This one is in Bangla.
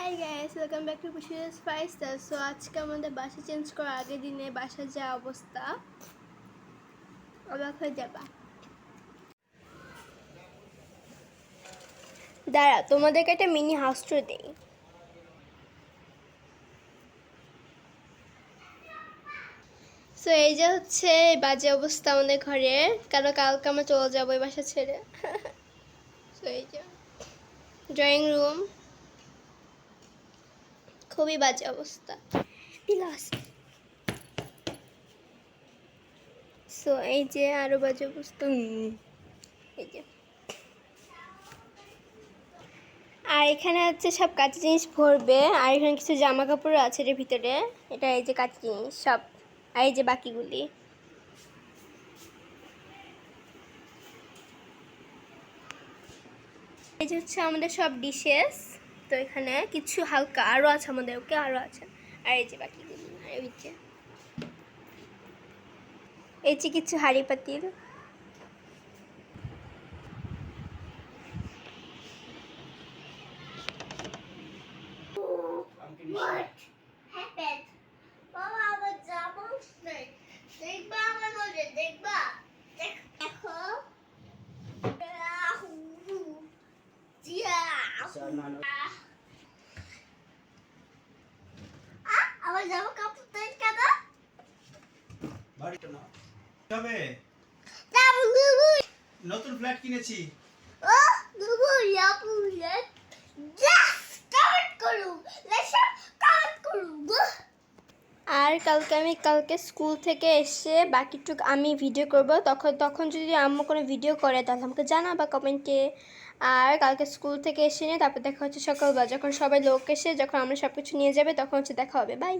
High guys, welcome back to পুশিয়াস 5 স্টার। সো আজকে আমাদের বাসা চেঞ্জ করার আগের দিনে বাসার যা অবস্থা, অবাক হয়ে যাবা। দাঁড়া, তোমাদেরকে একটা মিনি হাউস ট্যুর দিই। সো এই যে হচ্ছে বাজে অবস্থা আমাদের ঘরের, কারণ কালকে আমরা চলে যাবো এই বাসা ছেড়ে। সো এই যে ড্রয়িং রুম, খুবই বাজে অবস্থা। বিলাস। সো এই যে আরো বাজে অবস্থা। এই যে আর এখানে হচ্ছে সব কাঁচা জিনিস ভরবে, আর এখানে কিছু জামা কাপড় আছে এর ভিতরে। এটা এই যে কাঁচা জিনিস সব, আর এই যে বাকিগুলি। এই যে হচ্ছে আমাদের সব ডিশেস। তো এখানে কিছু হালকা আরও আছে আমাদের, ওকে আরও আছে। আর এই যে বাকিগুলি, আর এই যে কিছু হাঁড়ি পাতিল। What happened? Mama, আমার জামা নেই। দেখবা আমার মধ্যে, দেখবা। দেখো। আমার জামা কাপড় তো কেন? বাড়িটা না তবে নতুন ফ্ল্যাট কিনেছি। ও দুবু ইয়াপু লেট স্টার্ট করু, লেটস স্টার্ট করু। আর কালকে স্কুল থেকে এসে বাকিটুকু আমি ভিডিও করব। তখন যদি আম্মু কোনো ভিডিও করে তাহলে আমাকে জানাবা কমেন্টে। আর কালকে স্কুল থেকে এসে নিয়ে তারপর দেখা হচ্ছে সকালবেলা, যখন সবাই লোক এসে যখন আমরা সব কিছু নিয়ে যাবে তখন হচ্ছে দেখা হবে। বাই।